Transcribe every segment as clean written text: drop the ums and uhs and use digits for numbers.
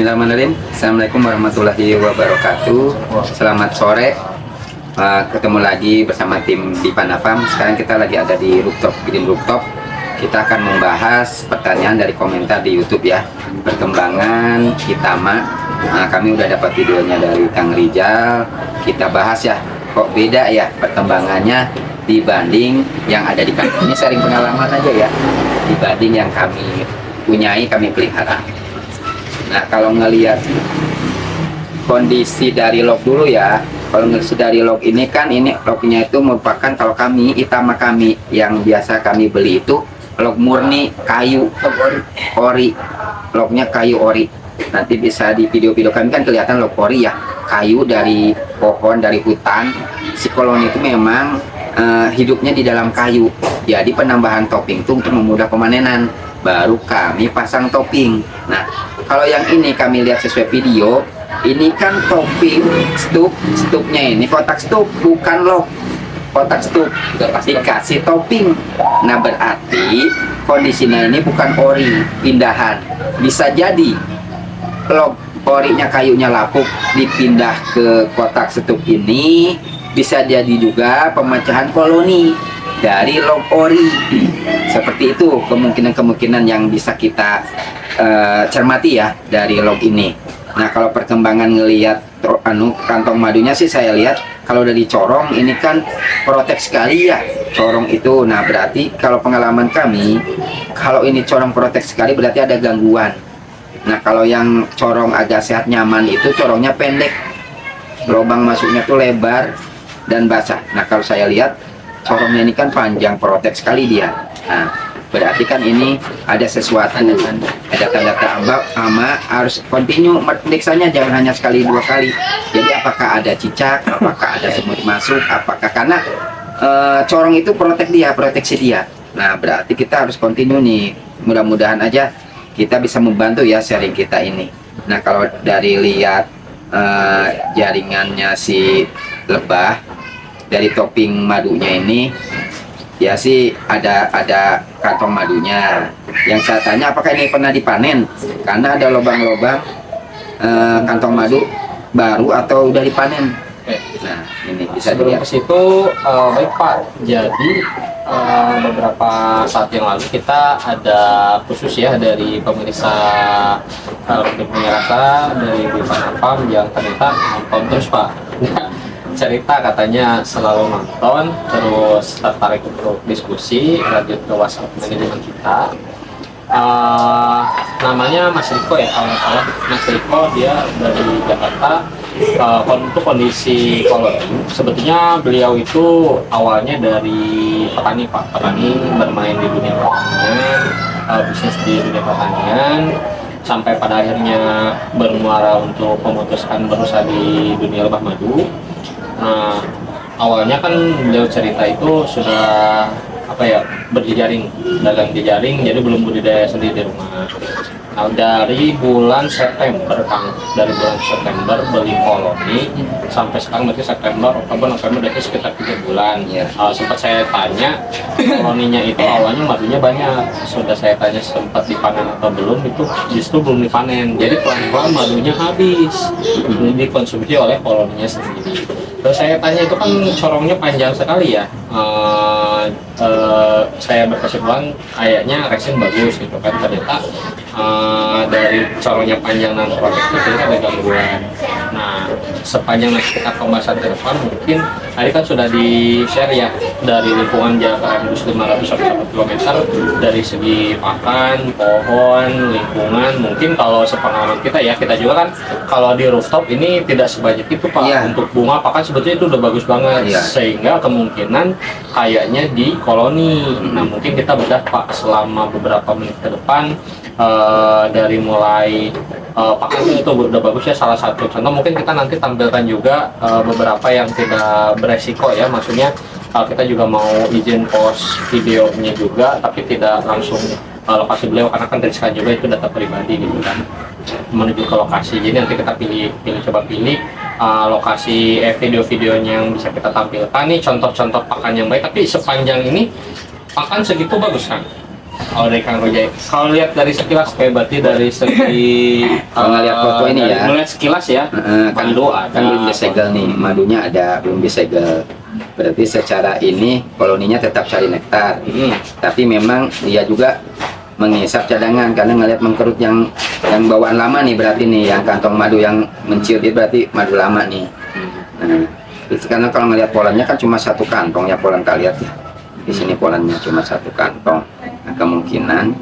Bismillahirrahmanirrahim. Assalamualaikum warahmatullahi wabarakatuh. Selamat sore. Ketemu lagi bersama tim di Panafam. Sekarang kita lagi ada di rooftop, Green Rooftop. Kita akan membahas pertanyaan dari komentar di YouTube ya. Perkembangan Itama. Kami udah dapat videonya dari Kang Rijal. Kita bahas ya. Kok beda ya perkembangannya dibanding yang ada di kami. Ini sharing pengalaman aja ya. Dibanding yang kami punyai, kami pelihara. Nah, kalau ngelihat kondisi dari log dulu ya, kalau ngelihat dari log ini kan, ini lognya itu merupakan, kalau kami, Itama kami yang biasa kami beli itu log murni kayu ori, lognya kayu ori. Nanti bisa di video-video kami kan kelihatan log ori ya, kayu dari pohon, dari hutan. Si koloni itu memang hidupnya di dalam kayu. Jadi penambahan topping itu untuk memudah pemanenan, baru kami pasang topping. Nah, kalau yang ini kami lihat sesuai video, ini kan topping stupnya ini kotak stup, bukan log. Kotak stup dikasih topping. Nah, berarti kondisinya ini bukan ori pindahan. Bisa jadi log orinya kayunya lapuk dipindah ke kotak stup ini. Bisa jadi juga pemecahan koloni dari log ori. Seperti itu kemungkinan-kemungkinan yang bisa kita cermati ya dari log ini. Nah, kalau perkembangan ngelihat kantong madunya sih, saya lihat kalau dari corong ini kan protek sekali ya corong itu. Nah, berarti kalau pengalaman kami, kalau ini corong protek sekali berarti ada gangguan. Nah, kalau yang corong agak sehat nyaman itu corongnya pendek, lubang masuknya tuh lebar dan basah. Nah, kalau saya lihat corongnya ini kan panjang, protek sekali dia. Nah, berarti kan ini ada sesuatu, ada tanda-tanda ambak, sama harus continue meriksanya, jangan hanya sekali dua kali. Jadi apakah ada cicak, apakah ada semut masuk, apakah karena corong itu proteksi dia. Nah, berarti kita harus continue nih. Mudah-mudahan aja kita bisa membantu ya sharing kita ini. Nah, kalau dari lihat jaringannya si lebah dari topping madunya ini ya sih ada kantong madunya. Yang saya tanya apakah ini pernah dipanen, karena ada lubang-lubang kantong madu baru atau udah dipanen. Nah, ini bisa sebelum dilihat. ke situ, baik Pak. Jadi beberapa saat yang lalu kita ada khusus ya dari pemirsa pemirsa dari Panafam yang ternyata nonton terus Pak. Cerita katanya selalu nonton, terus tertarik untuk diskusi, lanjut ke WhatsApp manajemen kita. Namanya Mas Riko ya, kalau nggak salah Mas Riko, dia dari Jakarta. Untuk kondisi koloni, sebetulnya beliau itu awalnya dari petani Pak, petani bermain di dunia pertanian, bisnis di dunia pertanian, sampai pada akhirnya bermuara untuk memutuskan berusaha di dunia lebah madu. Nah, awalnya kan beliau cerita itu sudah berjejaring, dagang jejaring, jadi belum budidaya sendiri di rumah. Nah, dari bulan September beli koloni sampai sekarang berarti September, Oktober, November, berarti sekitar 3 bulan. Sempat saya tanya koloninya itu awalnya madunya banyak, sudah saya tanya sempat dipanen atau belum, itu justru belum dipanen. Jadi pelan-pelan madunya habis, dikonsumsi oleh koloninya sendiri. Terus saya tanya, itu kan corongnya panjang sekali ya, saya berkesimpulan kayaknya resin bagus gitu kan. Ternyata dari corongnya panjang dan protek itu ternyata ada gangguan. Nah, sepanjang nanti kita pembahasan ke depan, mungkin tadi kan sudah di-share ya dari lingkungan jarak radius 500 sampai 1 km dari segi pakan, pohon, lingkungan. Mungkin kalau sepengalaman kita ya, kita juga kan kalau di rooftop ini tidak sebanyak itu Pak. Untuk bunga pakan sebetulnya itu udah bagus banget, sehingga kemungkinan kayaknya di koloni. Nah, mungkin kita bedah Pak selama beberapa menit ke depan, dari mulai pakan itu udah bagus ya, salah satu contoh. Mungkin kita nanti tampilkan juga beberapa yang tidak beresiko ya, maksudnya kita juga mau izin post videonya juga, tapi tidak langsung lokasi beliau, karena kan riskan juga itu data pribadi gitu kan, menuju ke lokasi. Jadi nanti kita coba pilih lokasi video-videonya yang bisa kita tampilkan nih, contoh-contoh pakan yang baik. Tapi sepanjang ini pakan segitu bagus kan? Oh, dari Kang Rojai. Kalau lihat dari sekilas kayak berarti dari segi Kalau ngeliat foto ini ya. Melihat sekilas ya. Kan madu ada. kan belum disegel nih, madunya ada belum disegel. Berarti secara ini koloninya tetap cari nektar. Tapi memang dia juga menghisap cadangan karena ngelihat mengkerut yang bawaan lama nih, berarti nih yang kantong madu yang menciut itu berarti madu lama nih. Nah, itu karena kalau ngelihat polennya kan cuma satu kantong ya, polen kalian lihat ya. Di sini polennya cuma satu kantong. Nah, kemungkinan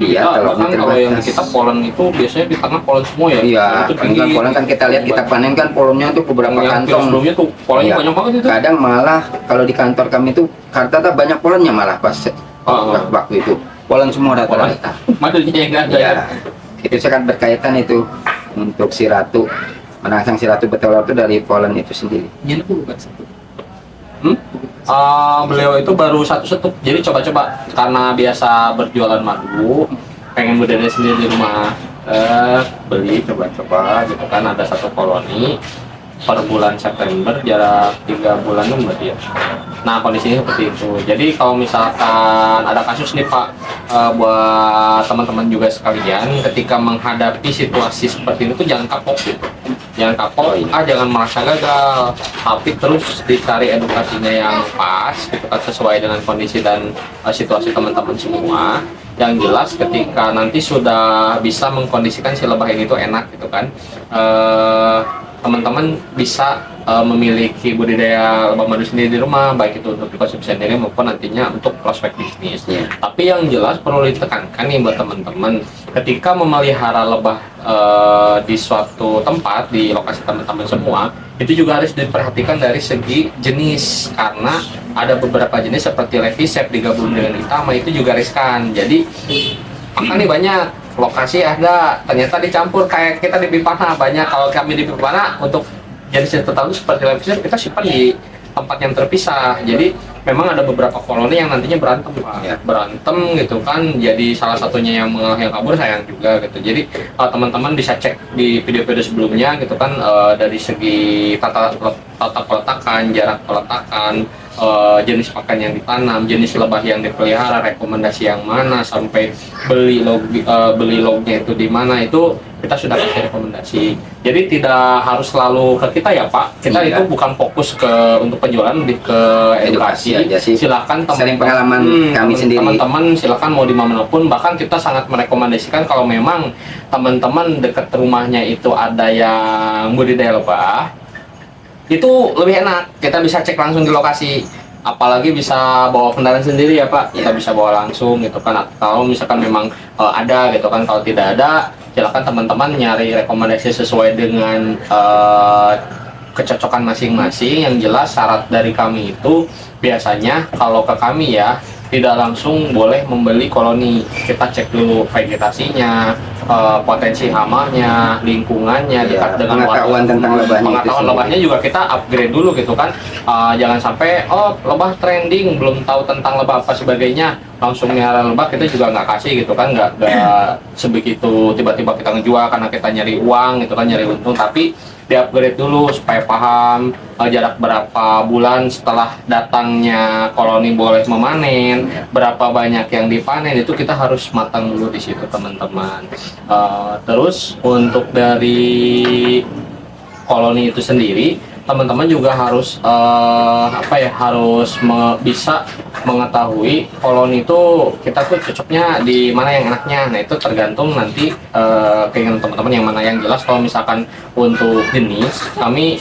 dia kalau yang kita polen itu biasanya di tengah polen semua ya. Iya, kan polen kan kita lihat kita panen kan polennya tuh beberapa kantong. Sebelumnya tuh polennya banyak banget itu. Kadang malah kalau di kantor kami tuh Kartata banyak polennya malah pas waktu itu. Polen semua rata-rata. Madunya yang ada. Ya, itu sangat berkaitan itu untuk si ratu merangsang si ratu betul itu dari polen itu sendiri. Beliau itu baru satu setup, jadi coba-coba karena biasa berjualan madu, pengen budidaya sendiri di rumah, beli coba-coba gitu kan, ada satu koloni per bulan September, jarak 3 bulanan berarti ya. Nah kondisinya seperti itu. Jadi kalau misalkan ada kasus nih Pak, buat teman-teman juga sekalian, ketika menghadapi situasi seperti ini tuh jangan kapok gitu. Jangan kapok, jangan merasa gagal, tapi terus dicari edukasinya yang pas, gitu kan, sesuai dengan kondisi dan situasi teman-teman semua. Yang jelas ketika nanti sudah bisa mengkondisikan si lebah ini tuh enak gitu kan, teman-teman bisa memiliki budidaya lebah madu sendiri di rumah, baik itu untuk dikonsumsi sendiri maupun nantinya untuk prospek bisnis. Tapi yang jelas perlu ditekankan nih buat teman-teman, ketika memelihara lebah di suatu tempat, di lokasi teman-teman semua, itu juga harus diperhatikan dari segi jenis, karena ada beberapa jenis seperti Levisep digabung dengan Itama itu juga riskan. Jadi makanya banyak lokasi ada ternyata dicampur, kayak kita di Bipana banyak. Kalau kami di Bipana untuk jenis tertentu seperti Levisep kita simpan di tempat yang terpisah. Jadi memang ada beberapa koloni yang nantinya berantem berantem gitu kan, jadi salah satunya yang kabur sayang juga gitu. Jadi teman-teman bisa cek di video-video sebelumnya gitu kan, dari segi tata peletakan, jarak peletakan, jenis pakan yang ditanam, jenis lebah yang dipelihara, rekomendasi yang mana, sampai beli lognya itu di mana, itu kita sudah kasih rekomendasi. Jadi tidak harus selalu ke kita ya Pak, kita itu bukan fokus untuk penjualan, lebih ke edukasi aja sih. Silakan sering pengalaman kami sendiri, teman-teman silakan mau di manapun. Bahkan kita sangat merekomendasikan kalau memang teman-teman dekat rumahnya itu ada yang budidaya lebah, itu lebih enak, kita bisa cek langsung di lokasi. Apalagi bisa bawa kendaraan sendiri ya Pak, kita bisa bawa langsung gitu kan. Kalau misalkan memang ada gitu kan, kalau tidak ada silakan teman-teman nyari rekomendasi sesuai dengan kecocokan masing-masing. Yang jelas syarat dari kami itu biasanya kalau ke kami ya tidak langsung boleh membeli koloni, kita cek dulu vegetasinya, potensi hamanya, lingkungannya, dekat dengan pengetahuan tentang lebahnya. Pengetahuan lebahnya juga kita upgrade dulu gitu kan. Jangan sampai lebah trending, belum tahu tentang lebah apa sebagainya, langsung nyari lebah, kita juga nggak kasih gitu kan, nggak sebegitu tiba-tiba kita ngejual karena kita nyari uang gitu kan, nyari untung. Tapi di-upgrade dulu supaya paham jarak berapa bulan setelah datangnya koloni boleh memanen, berapa banyak yang dipanen, itu kita harus matang dulu di situ teman-teman. Terus untuk dari koloni itu sendiri, teman-teman juga harus bisa mengetahui koloni itu kita tuh cocoknya di mana yang enaknya. Nah itu tergantung nanti keinginan teman-teman yang mana yang jelas. Kalau misalkan untuk jenis, kami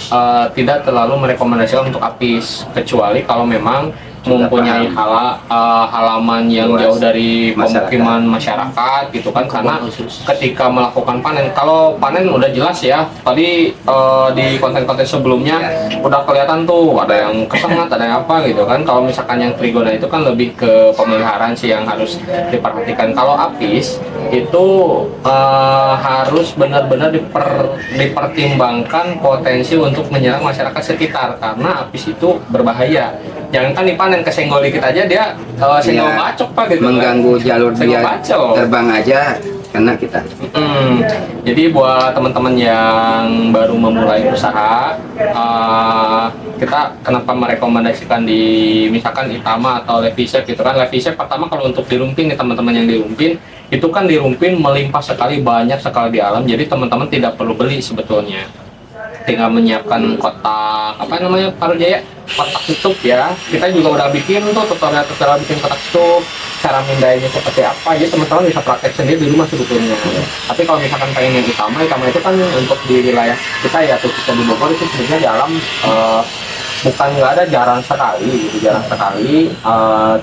tidak terlalu merekomendasikan untuk apis, kecuali kalau memang mempunyai halaman yang jauh dari pemukiman masyarakat gitu kan, karena ketika melakukan panen, kalau panen udah jelas ya, tadi di konten-konten sebelumnya udah kelihatan tuh ada yang kesengat, ada yang apa gitu kan. Kalau misalkan yang trigona itu kan lebih ke pemeliharaan sih yang harus diperhatikan. Kalau apis itu harus benar-benar dipertimbangkan potensi untuk menyerang masyarakat sekitar, karena apis itu berbahaya. Jangan kan dipanen, kesenggol dikit aja dia senggol bacok Pak gitu, mengganggu jalur dia bacok. Terbang aja kena kita. Jadi buat teman-teman yang baru memulai usaha, kita kenapa merekomendasikan di misalkan Itama atau Levisep gitu kan. Levisep pertama kalau untuk dirumpin nih teman-teman yang dirumpin, itu kan dirumpin melimpah sekali, banyak sekali di alam, jadi teman-teman tidak perlu beli sebetulnya. Tinggal menyiapkan kotak apa namanya Pak Jaya, kotak tutup ya. Kita juga udah bikin tuh tutorial bikin kotak tutup, cara mindainya seperti apa, jadi teman-teman bisa praktek sendiri di rumah sebetulnya. Tapi kalau misalkan pengen yang Itama itu kan untuk di wilayah kita ya, khususnya di Bogor itu sebenarnya di alam bukan nggak ada, jarang sekali gitu,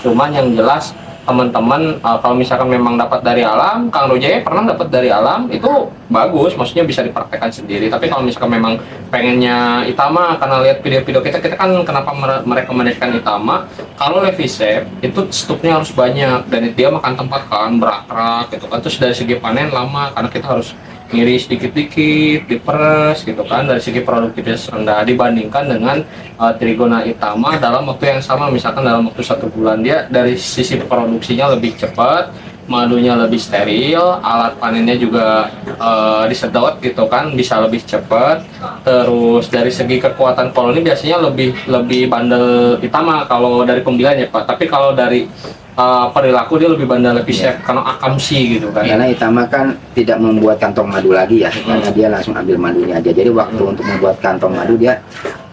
cuman yang jelas teman-teman kalau misalkan memang dapat dari alam, Kang Rujaya pernah dapat dari alam, itu bagus, maksudnya bisa dipraktekkan sendiri. Tapi kalau misalkan memang pengennya Itama, karena lihat video-video kita kan kenapa merekomendasikan Itama, kalau Levisep itu stoknya harus banyak dan dia makan tempat kan, berakrak gitu kan. Terus dari segi panen lama karena kita harus ngiris dikit-dikit, diperes gitu kan. Dari segi produktivitas rendah dibandingkan dengan Trigona Itama dalam waktu yang sama, misalkan dalam waktu 1 bulan, dia dari sisi produksinya lebih cepat, madunya lebih steril, alat panennya juga disedot gitu kan, bisa lebih cepat. Terus dari segi kekuatan koloni biasanya lebih bandel Itama kalau dari pemilihan ya Pak. Tapi kalau dari perilaku dia lebih bandel Levisep karena akamsi gitu kan. Karena Itama kan tidak membuat kantong madu lagi ya, karena dia langsung ambil madunya aja. Jadi waktu untuk membuat kantong madu dia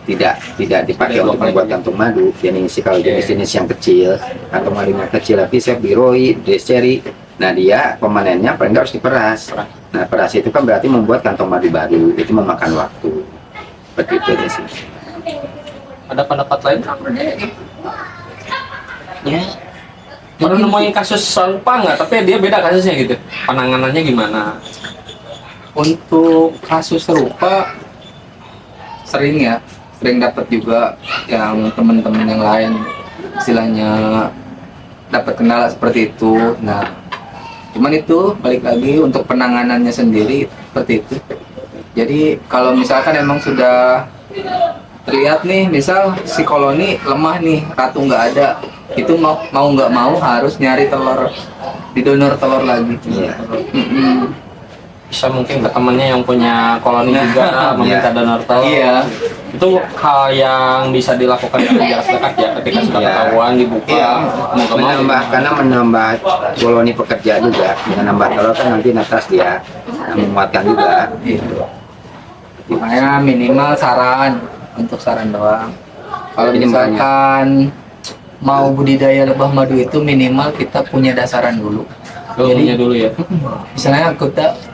tidak dipakai untuk membuat kantong madu. Jenis kalau jenis yang kecil, kantong madunya kecil, Levisep, Biroi, Deseri. Nah dia pemanennya paling nggak harus diperas. Nah peras itu kan berarti membuat kantong madu baru, itu memakan waktu. Seperti itu aja sih. Ada pendapat lain? Ya. Pernah nemuin kasus serupa nggak? Tapi dia beda kasusnya gitu. Penanganannya gimana? Untuk kasus serupa sering dapat juga yang teman-teman yang lain istilahnya dapat kendala seperti itu. Nah, cuman itu balik lagi untuk penanganannya sendiri seperti itu. Jadi kalau misalkan emang sudah terlihat nih, misal si koloni lemah nih, ratu nggak ada, itu mau nggak mau harus nyari telur, didonor telur lagi. Iya. Bisa mungkin ke temennya yang punya koloni juga meminta donor telur. Iya. Itu hal yang bisa dilakukan dengan jarak dekat ya, ketika sudah ketahuan dibuka. Karena menambah koloni pekerja juga, dengan nambah telur kan nanti netas dia menguatkan juga. Gitu. Makanya minimal untuk saran doang. Kalau misalkan mau budidaya lebah madu itu minimal kita punya dasaran dulu. Ilmunya dulu ya. Misalnya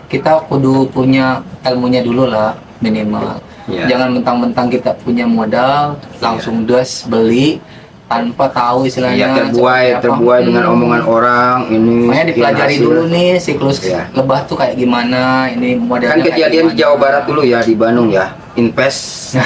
kita kudu punya ilmunya dulu lah minimal. Jangan mentang-mentang kita punya modal langsung das beli tanpa tahu istilahnya. Terbuai dengan omongan orang ini. Makanya dipelajari dulu nih siklus lebah tuh kayak gimana, ini modelnya. Kan kejadian di Jawa Barat dulu ya, di Bandung ya, invest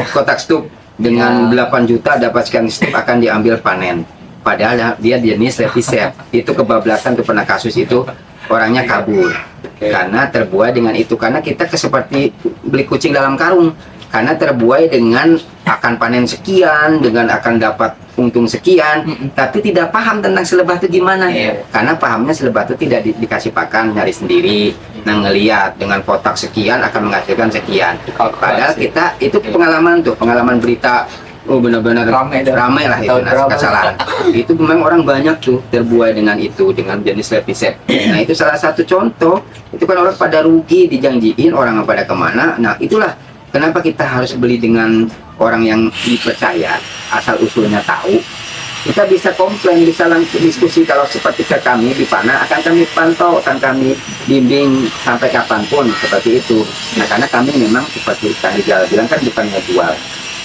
kotak stup dengan 8 juta dapat sekian stup akan diambil panen. Padahal dia jenis Levisep. Itu kebablasan tuh, pernah kasus itu, orangnya kabur karena terbuai dengan itu. Karena kita seperti beli kucing dalam karung, karena terbuai dengan akan panen sekian, dengan akan dapat untung sekian, tapi tidak paham tentang selebah itu gimana. Karena pahamnya selebah itu tidak dikasih pakan, nyari sendiri. Nah, ngelihat dengan kotak sekian akan menghasilkan sekian. Padahal kita itu pengalaman berita. Oh, benar-benar ramai lah itu kesalahan. Itu memang orang banyak tuh terbuai dengan itu, dengan jenis Levisep. Nah itu salah satu contoh. Itu kan orang pada rugi, dijanjiin orang pada kemana. Nah itulah kenapa kita harus beli dengan orang yang dipercaya, asal usulnya tahu. Kita bisa komplain, bisa langsung diskusi. Kalau seperti ke kami di Pana akan kami pantau, akan kami bimbing sampai kapanpun seperti itu. Nah karena kami memang seperti tadi bilang kan bukannya jual.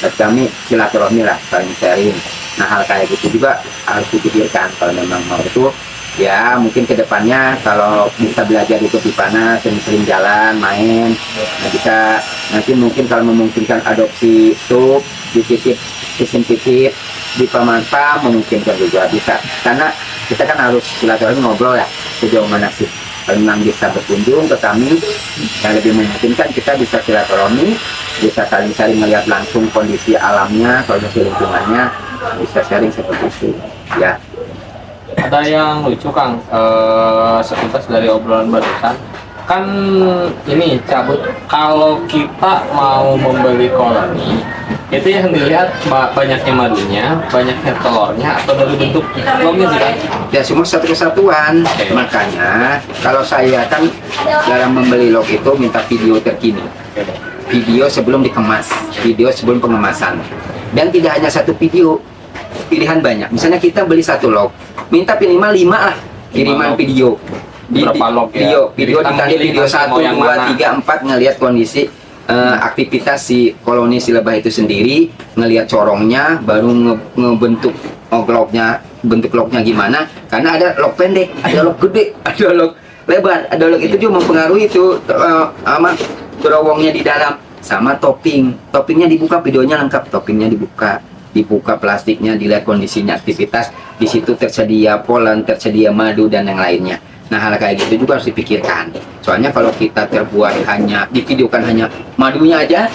Dan kami silaturahmi lah, saling sharing. Nah hal kayak gitu juga harus dipikirkan kalau memang mau itu. Ya mungkin kedepannya kalau bisa belajar itu di Pana, sering-sering jalan, main. Nah bisa nanti mungkin kalau memungkinkan adopsi tuh dititip, sistem titip di Pamanta memungkinkan juga bisa. Karena kita kan harus silaturahmi, ngobrol ya sejauh mana sih. Kalau memang bisa berkunjung ke kami, yang lebih memungkinkan kita bisa silaturahmi, bisa saling melihat langsung kondisi alamnya, kondisi lingkungannya, bisa sharing seperti itu ya. ada yang lucu Kang, sepintas dari obrolan barusan kan ini cabut, kalau kita mau membeli koloni itu yang dilihat banyaknya madunya, banyaknya telurnya, atau dari bentuk lognya sih Kang? Ya semua satu kesatuan. Oke. Makanya kalau saya kan dalam membeli log itu minta video terkini, video sebelum dikemas, video sebelum pengemasan, dan tidak hanya satu video, pilihan banyak. Misalnya kita beli satu log, minta minimal 5 lah kiriman log. video. Berapa log ya? Video Jadi kita dikali milih video nanti 1, mau yang 2, mana. 3, 4 ngelihat kondisi aktivitas si koloni si lebah itu sendiri, ngelihat corongnya, baru ngebentuk lognya, bentuk lognya gimana. Karena ada log pendek, ada log gede, ada log lebar, ada log itu juga mempengaruhi itu sama berowongnya di dalam, sama toppingnya dibuka, videonya lengkap, toppingnya dibuka plastiknya, dilihat kondisinya, aktivitas di situ, tersedia polen, tersedia madu dan yang lainnya. Nah, hal kayak gitu juga harus dipikirkan. Soalnya kalau kita terbuat hanya divideokan hanya madunya aja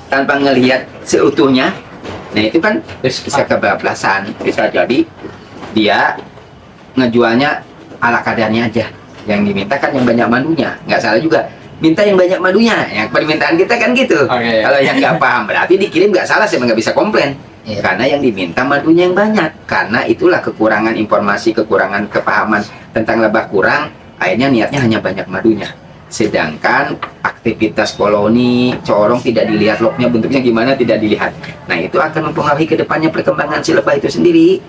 tanpa ngelihat seutuhnya, nah itu kan bisa kebablasan. Bisa jadi dia ngejualnya ala kadarnya aja. Yang diminta kan yang banyak madunya, nggak salah juga. Minta yang banyak madunya, yang permintaan kita kan gitu. Oke. Kalau yang nggak paham berarti dikirim nggak salah, saya nggak bisa komplain. Iya. Karena yang diminta madunya yang banyak. Karena itulah kekurangan informasi, kekurangan kepahaman tentang lebah kurang. Akhirnya niatnya hanya banyak madunya. Sedangkan aktivitas koloni, corong tidak dilihat, lognya bentuknya gimana tidak dilihat. Nah itu akan mempengaruhi ke depannya perkembangan si lebah itu sendiri.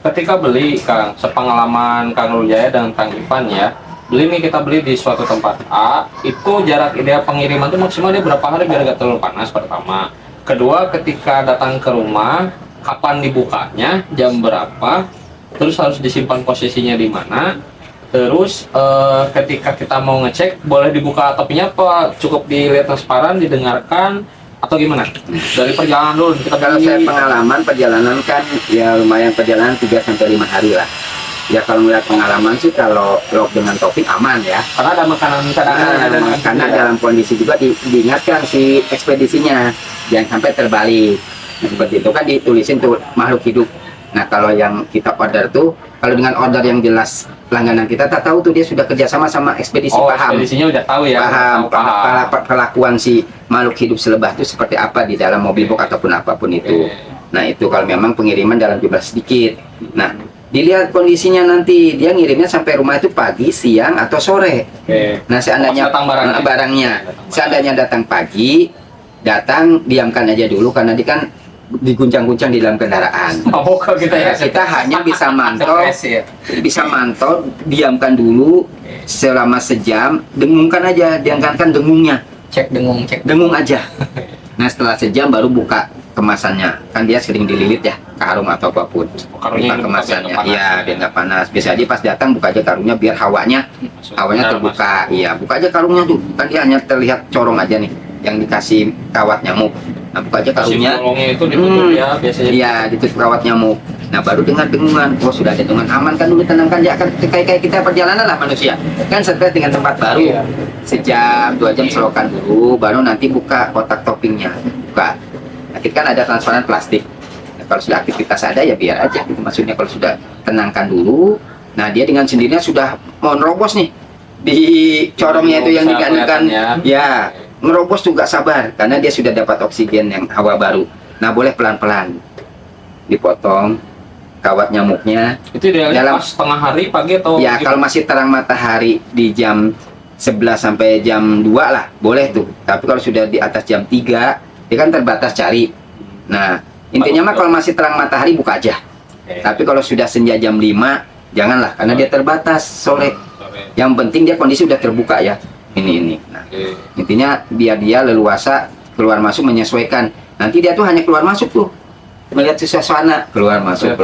Ketika beli Kang, sepengalaman Kang Rujaya dan Kang Ivan ya, kita beli di suatu tempat A, itu jarak ideal pengiriman itu maksimal dia berapa hari biar gak terlalu panas pertama. Kedua, ketika datang ke rumah, kapan dibukanya, jam berapa, terus harus disimpan posisinya di mana. Terus ketika kita mau ngecek, boleh dibuka topinya apa? Cukup dilihat transparan, didengarkan, atau gimana? Dari perjalanan dulu kita Kalau beli. saya pengalaman perjalanan kan ya lumayan, perjalanan 3-5 hari lah. Ya kalau melihat pengalaman sih kalau log dengan topik aman ya. Karena ada makanan cadangan, Karena dalam kondisi juga diingatkan si ekspedisinya jangan sampai terbalik. Nah, seperti itu kan ditulisin tuh makhluk hidup. Nah kalau yang kita order tuh, kalau dengan order yang jelas langganan kita tak tahu tuh dia sudah kerjasama sama ekspedisi, paham. ekspedisinya udah tahu ya. Paham Paham. perlakuan si makhluk hidup selebah itu seperti apa di dalam mobil box ataupun apapun itu. Nah itu kalau memang pengiriman dalam jumlah sedikit. Nah dilihat kondisinya nanti, dia ngirimnya sampai rumah itu pagi, siang, atau sore. Oke. Nah seandainya Datang barangnya. seandainya datang pagi, diamkan aja dulu karena dia kan diguncang-guncang di dalam kendaraan. Mau kalau kita ya. Kita hanya bisa mantau, Stres ya. diamkan dulu selama sejam, dengungkan aja, diangkatkan dengungnya, Cek dengung aja. Nah setelah sejam baru buka kemasannya, kan dia sering dililit ya, karung atau apapun. Karungnya Buka kemasannya, dibuka biar iya nggak panas. biar nggak panas. Bisa aja pas datang buka aja karungnya biar hawanya Benar, terbuka. Iya, buka aja karungnya tuh, kan dia hanya terlihat corong aja nih, yang dikasih kawat nyamuk. Nah buka aja karungnya. Bolongnya itu ditutup ya biasanya. Iya, ditutup kawat nyamuk. Nah baru dengar dengungan, oh sudah ada dengungan, aman kan dulu, tenangkan, dia akan kayak kita perjalanan lah manusia. Kan stres dengan tempat baru. Iya. Sejam, 2 jam selokan dulu, baru nanti buka kotak toppingnya. Buka. Nanti kan ada transparan plastik. Nah, kalau sudah aktivitas ada ya biar aja. Gitu. Maksudnya kalau sudah tenangkan dulu, nah dia dengan sendirinya sudah mau nerobos nih di corongnya itu yang Bisa digantungkan. kelihatan Ya, nerobos juga sabar karena dia sudah dapat oksigen yang hawa baru. Nah boleh pelan-pelan dipotong kawat nyamuknya. Itu idealnya Dalam- pas tengah hari, pagi atau Ya gimana? kalau masih terang matahari di jam 11 sampai jam 2 lah boleh tuh. Tapi kalau sudah di atas jam 3 dia kan terbatas cari. Nah intinya mah kalau masih terang matahari buka aja. Oke. Tapi kalau sudah senja jam 5 janganlah karena dia terbatas sore. Sore. Yang penting dia kondisi udah terbuka ya. Ini. Nah Oke. intinya biar dia leluasa keluar masuk menyesuaikan. Nanti dia tuh hanya keluar masuk tuh melihat suasana, keluar masuk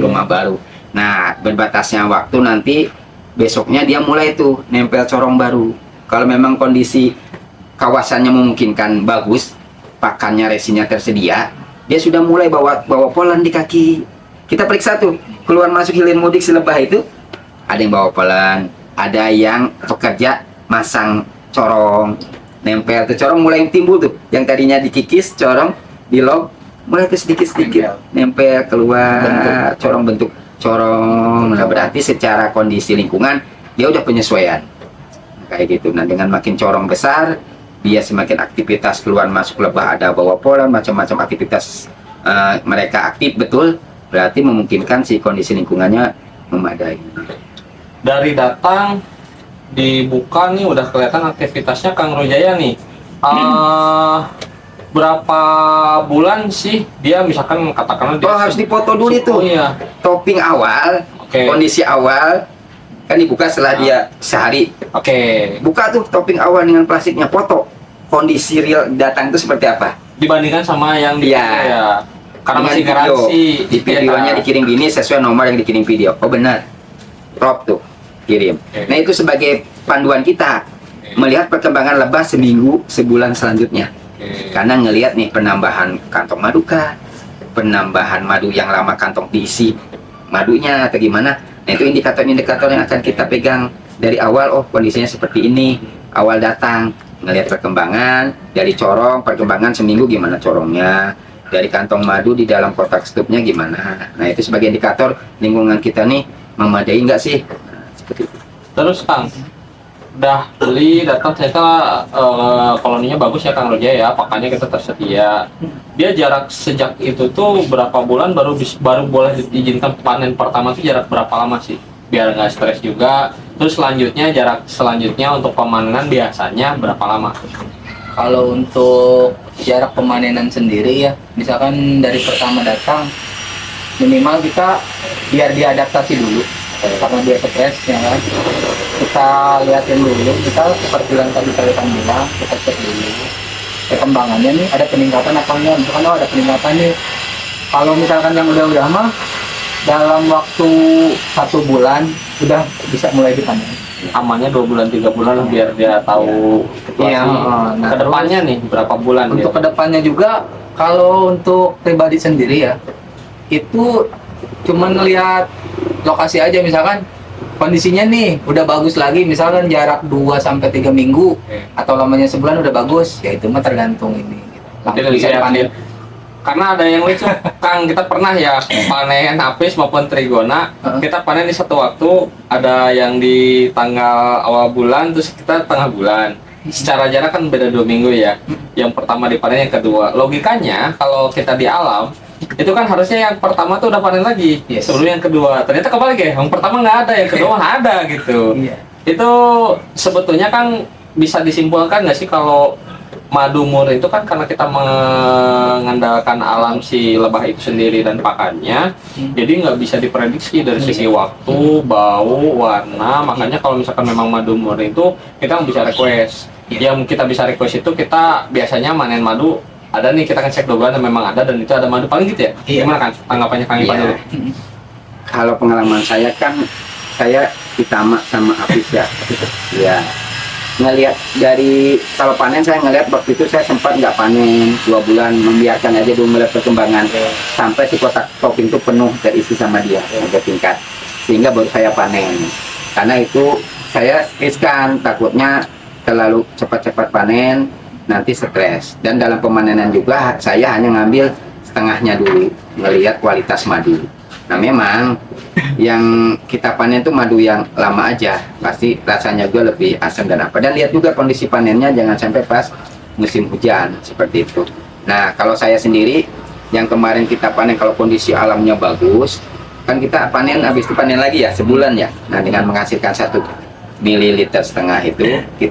rumah baru. Nah berbatasnya waktu nanti besoknya dia mulai tuh nempel corong baru. Kalau memang kondisi kawasannya memungkinkan bagus, pakannya resinya tersedia, dia sudah mulai bawa polen di kaki. Kita periksa tuh keluar masuk hilir mudik si lebah itu, ada yang bawa polen, ada yang pekerja masang corong, nempel tuh corong mulai timbul tuh, yang tadinya dikikis corong di log mulai tuh sedikit nempel keluar corong bentuk corong. Nah, berarti secara kondisi lingkungan dia udah penyesuaian kayak gitu. Nah, dengan makin corong besar, dia semakin aktivitas keluar masuk lebah, ada bawa pola, macam-macam aktivitas mereka aktif betul, berarti memungkinkan si kondisi lingkungannya memadai. Dari datang dibuka nih udah kelihatan aktivitasnya Kang Rojaya nih. Berapa bulan sih dia misalkan katakanlah dia Harus dipoto dulu itu. Oh iya. Topping awal, Oke. kondisi awal kan dibuka setelah dia sehari. Oke. Buka tuh topping awal dengan plastiknya, foto kondisi real datang itu seperti apa. Dibandingkan sama yang di Iya. ya. Karena Dengan masih video. garansi. Di videonya Ya. dikirim gini sesuai nomor yang dikirim video. Oh benar, crop tuh kirim. Oke. Nah itu sebagai panduan kita melihat perkembangan lebah seminggu sebulan selanjutnya. Oke. Karena ngelihat nih penambahan kantong madu kah, penambahan madu yang lama kantong diisi madunya atau gimana. Nah itu indikator-indikator yang akan kita pegang dari awal. Oh kondisinya seperti ini, awal datang ngelihat perkembangan dari corong, perkembangan seminggu gimana corongnya, dari kantong madu di dalam kotak stupnya gimana. Nah itu sebagai indikator lingkungan kita nih memadai nggak sih. Nah, seperti itu. Terus Kang, udah beli datang ternyata koloninya bagus ya Kang Roja ya, pakannya kita tersedia. Dia jarak sejak itu tuh berapa bulan baru boleh diizinkan panen pertama tuh jarak berapa lama sih? Biar nggak stres juga. Terus selanjutnya jarak selanjutnya untuk pemanenan biasanya berapa lama? Kalau untuk jarak pemanenan sendiri ya, misalkan dari pertama datang, minimal kita biar dia adaptasi dulu, karena dia stres ya kan. Kita liatin dulu, kita seperti yang tadi kalian bilang, kita cek dulu perkembangannya nih, ada peningkatan apa enggak. Misalkan ada peningkatan nih, kalau misalkan yang udah mah dalam waktu 1 bulan udah bisa mulai dipanen. Amannya 2 bulan 3 bulan biar dia tahu situasi. Iya, nah, kedepannya nih berapa bulan Untuk dia? kedepannya juga, kalau untuk pribadi sendiri ya, itu cuma ngelihat lokasi aja. Misalkan kondisinya nih udah bagus lagi, misalkan jarak 2-3 minggu atau lamanya sebulan udah bagus, ya itu mah tergantung ini. Nanti Langsung bisa lihat dipanen. dia. Karena ada yang lucu, Kang, kita pernah ya panen apis maupun trigona, kita panen di satu waktu, ada yang di tanggal awal bulan, terus kita tengah bulan. Secara jarak kan beda 2 minggu ya. Yang pertama dipanen, yang kedua. Logikanya kalau kita di alam, itu kan harusnya yang pertama tuh udah panen lagi, Yes. sebelum yang kedua. Ternyata kebalik ya, yang pertama nggak ada, yang kedua ada gitu. Iya. Itu sebetulnya kan bisa disimpulkan nggak sih kalau madu murni itu kan karena kita mengandalkan alam si lebah itu sendiri dan pakannya, jadi nggak bisa diprediksi dari segi waktu, bau, warna. Makanya kalau misalkan memang madu murni itu kita bisa request. Yang kita bisa request itu kita biasanya manen madu ada nih, kita ngecek dulu dan memang ada dan itu ada madu paling gitu ya. Iya. Gimana kan tanggapannya Kang Ipan Iya. dulu? Kalau pengalaman saya kan, saya ditama sama Apis ya. Ya, ngelihat dari kalau panen, saya ngelihat waktu itu saya sempat nggak panen 2 bulan, membiarkan aja dulu melihat perkembangan sampai si kotak topping itu penuh terisi sama dia sampai tingkat, sehingga baru saya panen. Karena itu saya riskan, takutnya terlalu cepat-cepat panen nanti stres. Dan dalam pemanenan juga saya hanya ngambil setengahnya dulu, ngelihat kualitas madu. Nah memang yang kita panen itu madu yang lama aja, pasti rasanya juga lebih asam dan apa. Dan lihat juga kondisi panennya, jangan sampai pas musim hujan seperti itu. Nah kalau saya sendiri yang kemarin kita panen, kalau kondisi alamnya bagus, kan kita panen, habis itu panen lagi ya sebulan ya. Nah dengan menghasilkan 1,5 mililiter itu,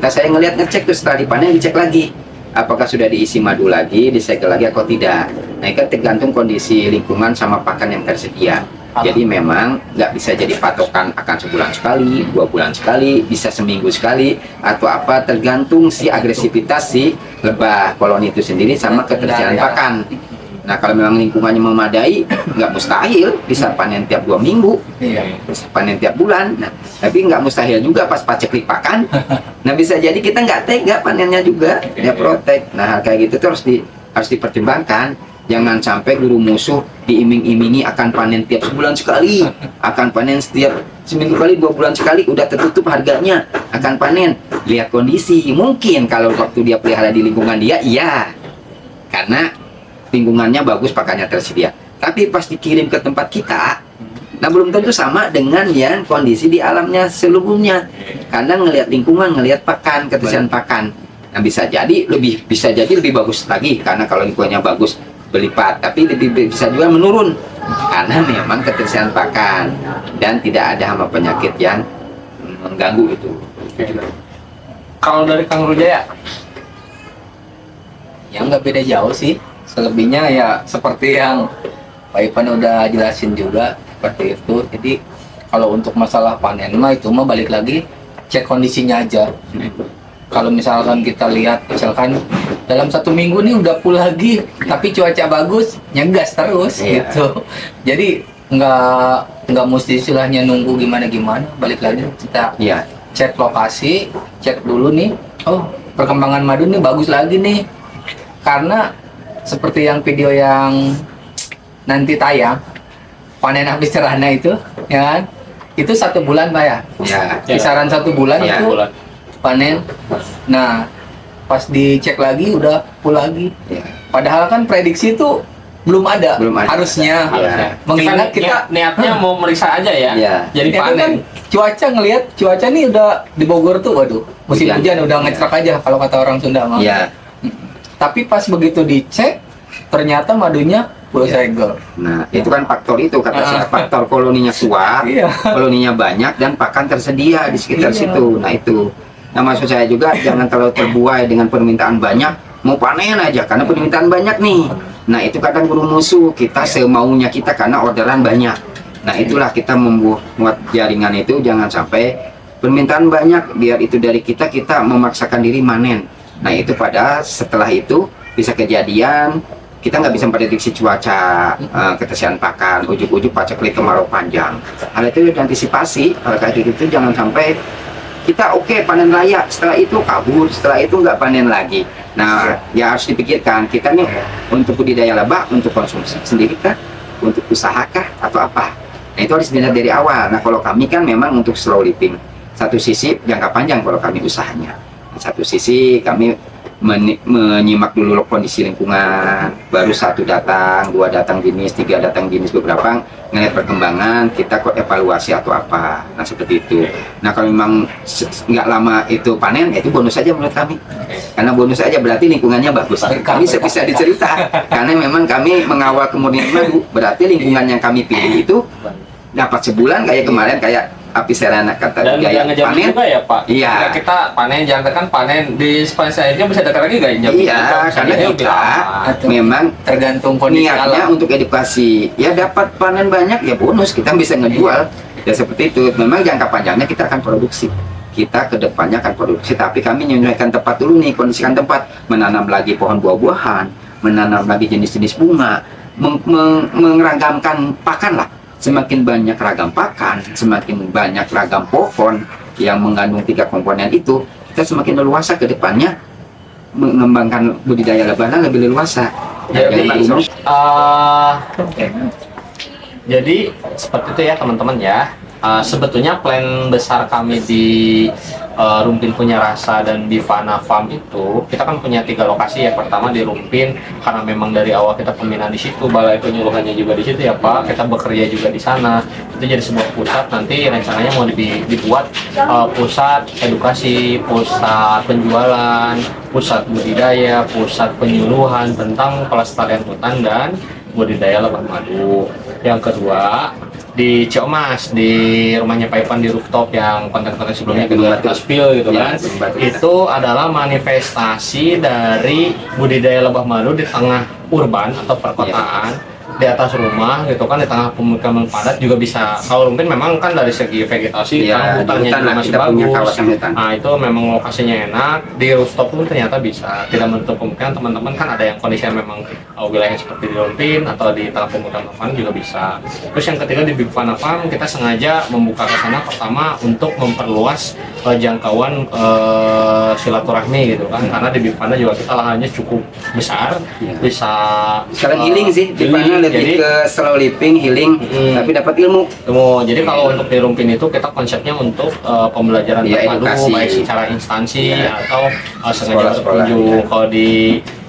saya ngecek tuh setelah dipanen, dicek lagi apakah sudah diisi madu lagi, disegel lagi atau tidak. Nah itu tergantung kondisi lingkungan sama pakan yang tersedia. Jadi memang nggak bisa jadi patokan akan sebulan sekali, 2 bulan sekali, bisa seminggu sekali, atau apa, tergantung si agresivitas si lebah koloni itu sendiri sama ketersediaan pakan. Nah kalau memang lingkungannya memadai, nggak mustahil bisa panen tiap 2 minggu, Iya. bisa panen tiap bulan. Nah tapi nggak mustahil juga pas paceklik pakan. Nah bisa jadi kita nggak tega panennya juga, ya protek. Nah hal kayak gitu tuh harus dipertimbangkan. Jangan sampai guru musuh diiming-imingi akan panen tiap sebulan sekali, akan panen setiap seminggu kali, 2 bulan sekali, udah tertutup harganya, akan panen. Lihat kondisi, mungkin kalau waktu dia pelihara di lingkungan dia, iya, karena lingkungannya bagus, pakannya tersedia. Tapi pas dikirim ke tempat kita, Nah belum tentu sama dengan yang kondisi di alamnya sebelumnya. Karena ngelihat lingkungan, ngelihat pakan, ketersediaan pakan. Nah bisa jadi lebih bagus lagi karena kalau lingkungannya bagus berlipat, tapi lebih bisa juga menurun karena memang ketersediaan pakan dan tidak ada hama penyakit yang mengganggu itu. Kalau dari Kang Rujaya, Ya nggak beda jauh sih. Selebihnya ya seperti yang Pak Ipan udah jelasin juga seperti itu. Jadi kalau untuk masalah panen mah itu mah balik lagi cek kondisinya aja. Kalau misalkan kita lihat misalkan dalam 1 minggu nih udah full lagi, tapi cuaca bagus, nyegas terus gitu. Jadi nggak mesti istilahnya nunggu gimana, balik lagi kita cek lokasi, cek dulu nih, oh perkembangan madu nih bagus lagi nih. Karena seperti yang video yang nanti tayang, panen habis cerana itu, ya kan? Itu 1 bulan Pak ya? Kisaran 1 bulan itu panen. Nah, pas dicek lagi udah full lagi. Padahal kan prediksi itu belum ada. Harusnya. Mengingat kita niatnya mau meriksa aja ya. Jadi panen. Kan cuaca ngelihat cuaca nih udah di Bogor tuh, waduh, musim hujan udah ngecerak aja kalau kata orang Sunda mah. Tapi pas begitu dicek, ternyata madunya full segel. Nah, itu kan faktor itu kata saya, faktor koloninya kuat, koloninya banyak dan pakan tersedia di sekitar situ. Nah itu. Nah maksud saya juga jangan terlalu terbuai dengan permintaan banyak, mau panen aja karena permintaan banyak nih. Nah itu kadang musuh kita semaunya kita karena orderan banyak. Nah itulah kita membuat jaringan itu jangan sampai permintaan banyak biar itu dari kita memaksakan diri manen. Nah itu pada setelah itu bisa kejadian kita nggak bisa prediksi cuaca, ketersediaan pakan, ujuk-ujuk paceklik kemarau panjang. Hal itu diantisipasi. Kalau kayak gitu jangan sampai kita panen raya, setelah itu kabur, setelah itu nggak panen lagi. Nah ya harus dipikirkan kita nih untuk budidaya lebah, untuk konsumsi sendiri kah, untuk usaha kah, atau apa. Nah itu harus dilihat dari awal. Nah kalau kami kan memang untuk slow living, satu sisi jangka panjang kalau kami usahanya, satu sisi kami menyimak dulu kondisi lingkungan, baru 1 datang, 2 datang jenis, 3 datang jenis, beberapa ngelihat perkembangan, kita kok evaluasi atau apa. Nah seperti itu. Nah kalau memang nggak lama itu panen, itu bonus saja menurut kami. Karena bonus saja berarti lingkungannya bagus. Kami bisa dicerita, karena memang kami mengawal kemurnian madu, berarti lingkungan yang kami pilih itu dapat sebulan kayak kemarin kayak api serana kata dan Jaya panen juga ya Pak. Iya. Nah, kita panen jangan kan panen di sepanjang bisa dekat lagi nggak jam? Iya, karena kita memang tergantung kondisi niatnya alam. untuk edukasi. Ya dapat panen banyak ya bonus kita bisa ngejual. Ya seperti itu. Memang jangka panjangnya kita akan produksi. Kita kedepannya akan produksi, tapi kami menyesuaikan tempat dulu nih, kondisikan tempat, menanam lagi pohon buah-buahan, menanam lagi jenis-jenis bunga, mengeragamkan pakan lah. Semakin banyak ragam pakan, semakin banyak ragam pohon yang mengandung 3 komponen itu, kita semakin leluasa ke depannya mengembangkan budidaya lebahnya lebih leluasa. Jadi seperti itu ya teman-teman ya. Sebetulnya plan besar kami di Rumpin Punya Rasa dan di Fana Farm itu, kita kan punya 3 lokasi ya. Pertama di Rumpin, karena memang dari awal kita pembinaan di situ, balai penyuluhannya juga di situ ya Pak. Kita bekerja juga di sana. Itu jadi sebuah pusat. Nanti rencananya mau dibuat pusat edukasi, pusat penjualan, pusat budidaya, pusat penyuluhan tentang pelestarian hutan dan budidaya lebah madu. Yang kedua di Ciomas, di rumahnya Pak Ipan di rooftop yang konten-konten sebelumnya kita spill gitu kan. Itu adalah manifestasi dari budidaya lebah madu di tengah urban atau perkotaan, di atas rumah gitu kan, di tengah pemukiman padat juga bisa. Kalau Rumpin memang kan dari segi vegetasi kan hutannya juga masih bagus. Nah itu memang lokasinya enak. Di rooftop pun ternyata bisa, tidak menutup kemungkinan teman-teman kan ada yang kondisinya memang wilayah seperti di Rumpin atau di tengah pemukiman juga bisa. Terus yang ketiga di Big Fana Farm kita sengaja membuka ke sana pertama untuk memperluas jangkauan silaturahmi gitu kan, karena di Big Fana juga kita lahannya cukup besar, bisa sekarang healing sih di mana lebih Jadi ke slow living, healing, tapi dapat ilmu. Jadi kalau untuk di Rumpin itu kita konsepnya untuk pembelajaran Iya, terpadu, edukasi. baik secara instansi Iya. atau sengaja Sekolah-sekolah, berkunjung. iya. Kalau di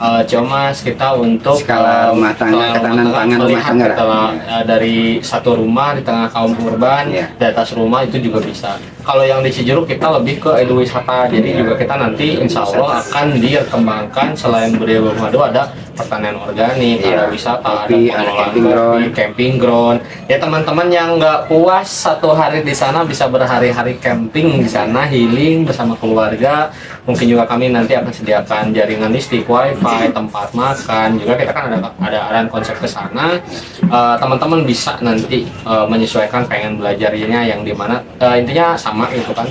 Ciomas kita untuk Skala rumah tangga, ketahanan pangan rumah melihat tangga. dari satu rumah di tengah kaum urban, Iya. di atas rumah itu juga bisa. Kalau yang di Cijeruk kita lebih ke eduwisata, jadi juga kita nanti insya Allah akan dikembangkan selain budaya bermadu ada pertanian organik, Iya. ada wisata, Kopi, ada ada pengelolaan camping ground. kopi, camping ground. Ya teman-teman yang nggak puas satu hari di sana bisa berhari-hari camping di sana, healing bersama keluarga. Mungkin juga kami nanti akan sediakan jaringan listrik, wifi, tempat makan. Juga kita kan ada konsep ke sana. Teman-teman bisa nanti menyesuaikan pengen belajarnya yang dimana intinya sama gitu kan.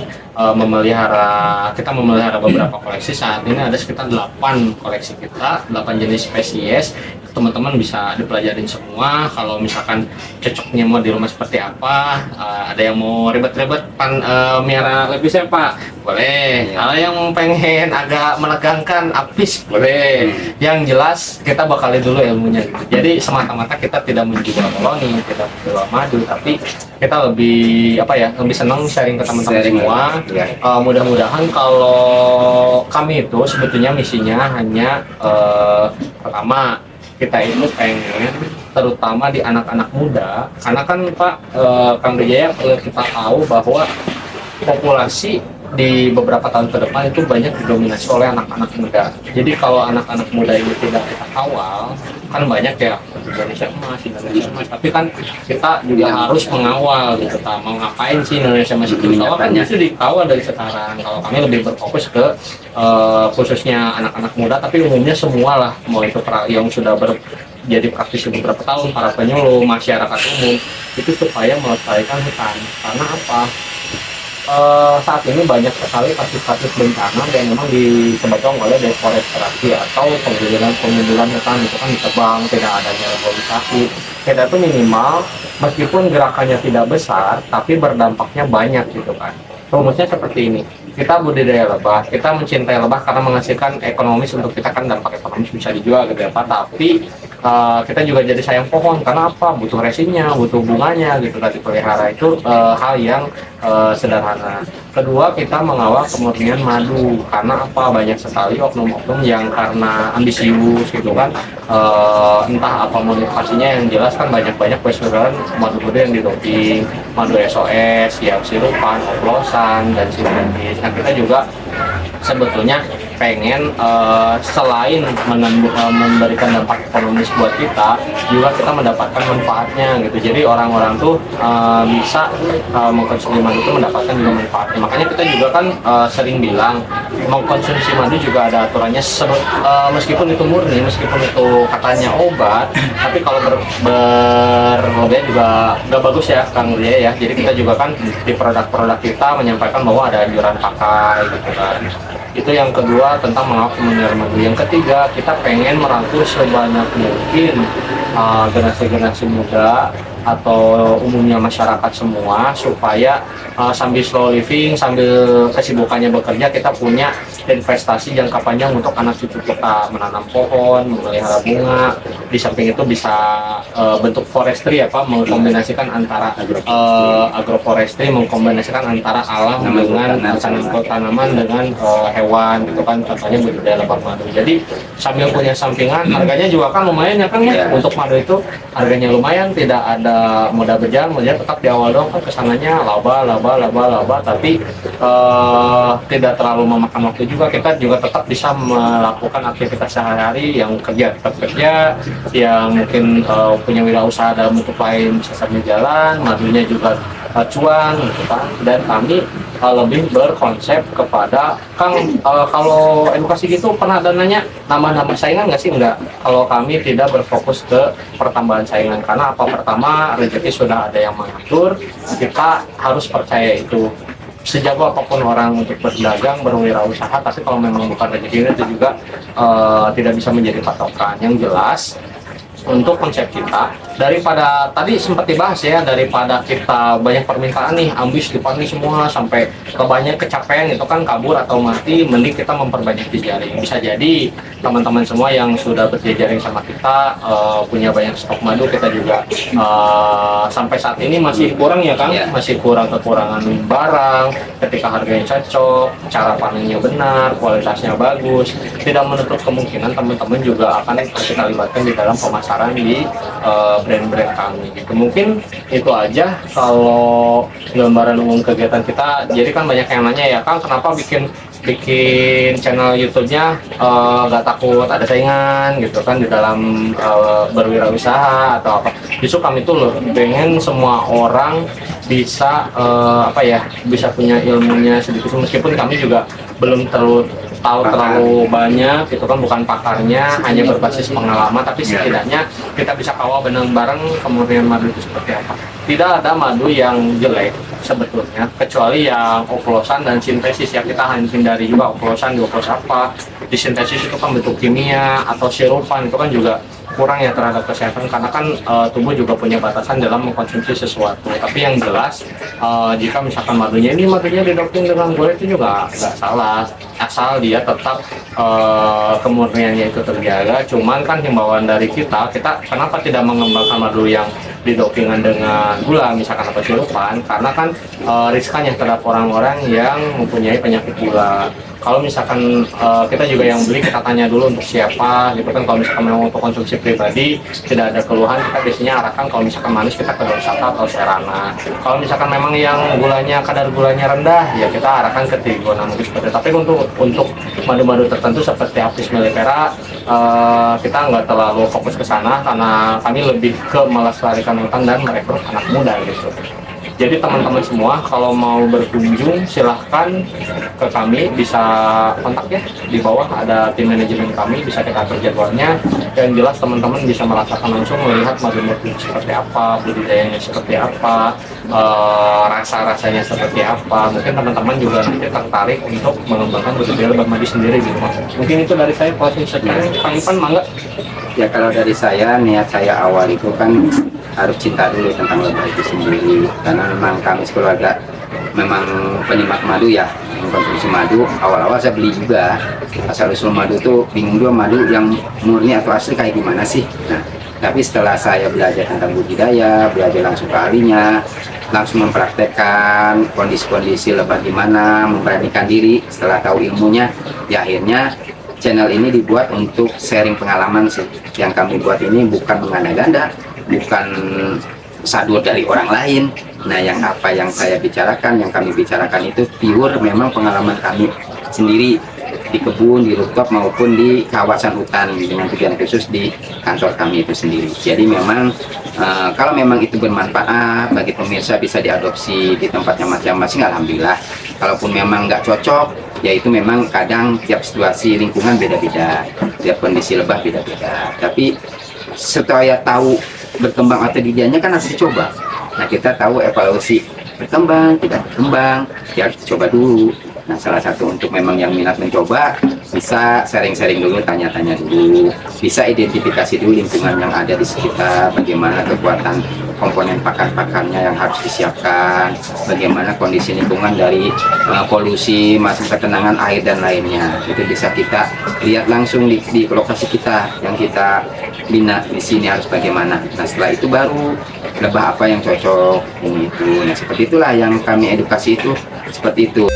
Kita memelihara beberapa koleksi. Saat ini ada sekitar 8 koleksi kita, 8 jenis spesies. Teman-teman bisa dipelajarin semua. Kalau misalkan cocoknya mau di rumah seperti apa, ada yang mau ribet-ribet miara lepisnya Pak, boleh. Kalau yang pengen agak menegangkan apis, boleh. Yang jelas kita bakali dulu ilmunya gitu. Jadi semata-mata kita tidak menjual koloni, tidak menjual madu, tapi kita lebih lebih senang sharing ke teman-teman Sharing, semua. ya. Mudah-mudahan kalau kami itu sebetulnya misinya hanya pertama kita itu pengen terutama di anak-anak muda, karena kan Pak Kang Wijaya kita tahu bahwa populasi di beberapa tahun ke depan itu banyak didominasi oleh anak-anak muda. Jadi kalau anak-anak muda ini tidak kita kawal, kan banyak ya Indonesia emas, tapi kan kita juga harus mengawal gitu. Mau ngapain sih Indonesia masih dikawal? Kan justru dikawal dari sekarang. Kalau kami lebih berfokus ke khususnya anak-anak muda, tapi umumnya semua lah, mau itu yang sudah jadi praktisi beberapa tahun, para penyuluh, masyarakat umum, itu supaya melestarikan hutan. Karena apa? Saat ini banyak sekali kasus-kasus bencana yang memang disebabkan oleh deforestasi atau penggundulan hutan itu kan ditebang, tidak adanya reboisasi. Kita itu minimal meskipun gerakannya tidak besar tapi berdampaknya banyak gitu kan. Rumusnya seperti ini, kita budidaya lebah, kita mencintai lebah karena menghasilkan ekonomis untuk kita, kan dampak ekonomis bisa dijual gitu ya Pak, tapi kita juga jadi sayang pohon, karena apa? Butuh resinnya, butuh bunganya gitu tadi pelihara, itu hal yang sederhana. Kedua, kita mengawal kemurnian madu, karena apa? Banyak sekali oknum-oknum yang karena ambisius gitu kan, entah apa motivasinya, yang jelas kan banyak-banyak pesuruhan madu muda yang didoping, madu SOS, yang sirupan, oplosan, dan sintetis. Nah kita juga sebetulnya pengen selain memberikan dampak ekonomis buat kita, juga kita mendapatkan manfaatnya gitu. Jadi orang-orang tuh bisa mengkonsumsi madu itu mendapatkan juga manfaatnya. Makanya kita juga kan sering bilang mengkonsumsi madu juga ada aturannya, meskipun itu murni, meskipun itu katanya obat, tapi kalau berlebihan juga nggak bagus ya Kang Ria ya. Jadi kita juga kan di produk-produk kita menyampaikan bahwa ada anjuran pakai gitu kan. Itu yang kedua, tentang mengawal kemurnian madu. Yang ketiga, kita pengen merangkul sebanyak mungkin generasi-generasi muda atau umumnya masyarakat semua, supaya sambil slow living, sambil kesibukannya bekerja, kita punya investasi jangka panjang untuk anak cucu kita, menanam pohon, memelihara bunga. Di samping itu bisa bentuk forestry ya Pak, mengkombinasikan antara agroforestry, mengkombinasikan antara alam dengan tanaman dengan hewan gitu kan, contohnya budidaya lebah madu. Jadi sambil punya sampingan, harganya juga kan lumayan ya Kang ya. Untuk madu itu harganya lumayan, tidak ada modal berjalan, tetap di awal dong kan kesananya laba, tapi tidak terlalu memakan waktu juga. Kita juga tetap bisa melakukan aktivitas sehari-hari, yang kerja tetap kerja, yang mungkin punya wirausaha dalam bentuk lain bisa sambil jalan, madunya juga cuan gitu kan. Dan kami lebih berkonsep kepada Kang, kalau edukasi gitu pernah ada nanya nama-nama saingan nggak sih? Enggak. Kalau kami tidak berfokus ke pertambahan saingan, karena apa? Pertama, rezeki sudah ada yang mengatur, kita harus percaya itu. Sejago apapun orang untuk berdagang, berwirausaha, tapi kalau memang bukan rezeki itu juga tidak bisa menjadi patokan. Yang jelas, untuk konsep kita, daripada tadi sempat dibahas ya, daripada kita banyak permintaan nih, ambis dipanen semua sampai kebanyakan kecapean itu kan kabur atau mati, mending kita memperbanyak jejaring. Bisa jadi teman-teman semua yang sudah berjejaring sama kita, punya banyak stok madu. Kita juga sampai saat ini masih kurang ya Kang, masih kekurangan barang. Ketika harganya cocok, cara panennya benar, kualitasnya bagus, tidak menutup kemungkinan teman-teman juga akan kita libatkan di dalam pemasaran di brand-brand kami gitu. Mungkin itu aja kalau gambaran umum kegiatan kita. Jadi kan banyak yang nanya ya Kang, kenapa bikin channel YouTube-nya nggak takut ada saingan gitu kan di dalam berwirausaha atau apa. Justru kami tuh loh pengen semua orang bisa bisa punya ilmunya sedikit, meskipun kami juga belum terlalu banyak itu kan, bukan pakarnya, hanya berbasis pengalaman, tapi setidaknya kita bisa kawal benang bareng kemurnian madu itu seperti apa. Tidak ada madu yang jelek sebetulnya, kecuali yang oplosan dan sintesis ya. Kita hindari juga oplosan, dioplos apa, disintesis itu kan bentuk kimia, atau sirupan itu kan juga kurang ya terhadap kesehatan, karena kan tubuh juga punya batasan dalam mengkonsumsi sesuatu. Tapi yang jelas jika misalkan madunya didoping dengan gula itu juga nggak salah, asal dia tetap kemurniannya itu terjaga. Cuman kan himbauan dari kita kenapa tidak mengembangkan madu yang didopingan dengan gula misalkan atau sirupan, karena kan riskannya terhadap orang-orang yang mempunyai penyakit gula. Kalau misalkan kita juga yang beli, kita tanya dulu untuk siapa gitu kan. Kalau misalkan memang untuk konsumsi pribadi tidak ada keluhan, kita biasanya arahkan kalau misalkan manis kita ke Dorsata atau Serana. Kalau misalkan memang yang kadar gulanya rendah, ya kita arahkan ke Trigona mungkin seperti itu. Tapi untuk madu-madu tertentu seperti Apis mellifera, kita nggak terlalu fokus ke sana, karena kami lebih ke melestarikan hutan dan merekrut anak muda gitu. Jadi teman-teman semua kalau mau berkunjung silahkan ke kami, bisa kontak ya, di bawah ada tim manajemen kami, bisa kita atur jadwalnya. Yang jelas teman-teman bisa merasakan langsung, melihat madu-madu seperti apa, budidayanya seperti apa, rasa-rasanya seperti apa. Mungkin teman-teman juga nanti tertarik untuk mengembangkan budidaya lebah madu sendiri gitu Mas. Mungkin itu dari saya, closing statement Kang Ipan, mangga. Ya kalau dari saya, niat saya awal itu kan harus cinta dulu tentang lebah itu sendiri, karena memang kami sekeluarga memang penikmat madu ya, mengkonsumsi madu. Awal-awal saya beli juga, asal usul madu tuh bingung juga, madu yang murni atau asli kayak gimana sih. Nah, tapi setelah saya belajar tentang budidaya, belajar langsung ke ahlinya, langsung mempraktekkan kondisi-kondisi lebah gimana, memberanikan diri. Setelah tahu ilmunya, ya akhirnya channel ini dibuat untuk sharing pengalaman sih. Yang kami buat ini bukan mengada-gada, bukan sadur dari orang lain. Nah, yang saya bicarakan, yang kami bicarakan itu pure memang pengalaman kami sendiri di kebun, di rooftop maupun di kawasan hutan dengan tujuan khusus di kantor kami itu sendiri. Jadi memang kalau memang itu bermanfaat bagi pemirsa, bisa diadopsi di tempatnya masing-masing, alhamdulillah. Kalaupun memang nggak cocok, ya itu memang kadang tiap situasi lingkungan beda-beda, tiap kondisi lebah beda-beda. Tapi setelah tahu berkembang atau tidaknya kan harus dicoba. Nah, kita tahu evaluasi berkembang tidak berkembang, ya harus dicoba dulu. Nah, salah satu untuk memang yang minat mencoba, bisa sharing-sharing dulu, tanya-tanya dulu, bisa identifikasi dulu lingkungan yang ada di sekitar, bagaimana kekuatan komponen pakar-pakarnya yang harus disiapkan, bagaimana kondisi lingkungan dari polusi, masuk ketenangan air dan lainnya. Itu bisa kita lihat langsung di lokasi kita yang kita bina di sini harus bagaimana. Nah, setelah itu baru lebah apa yang cocok, gitu. Nah, seperti itulah yang kami edukasi itu, seperti itu.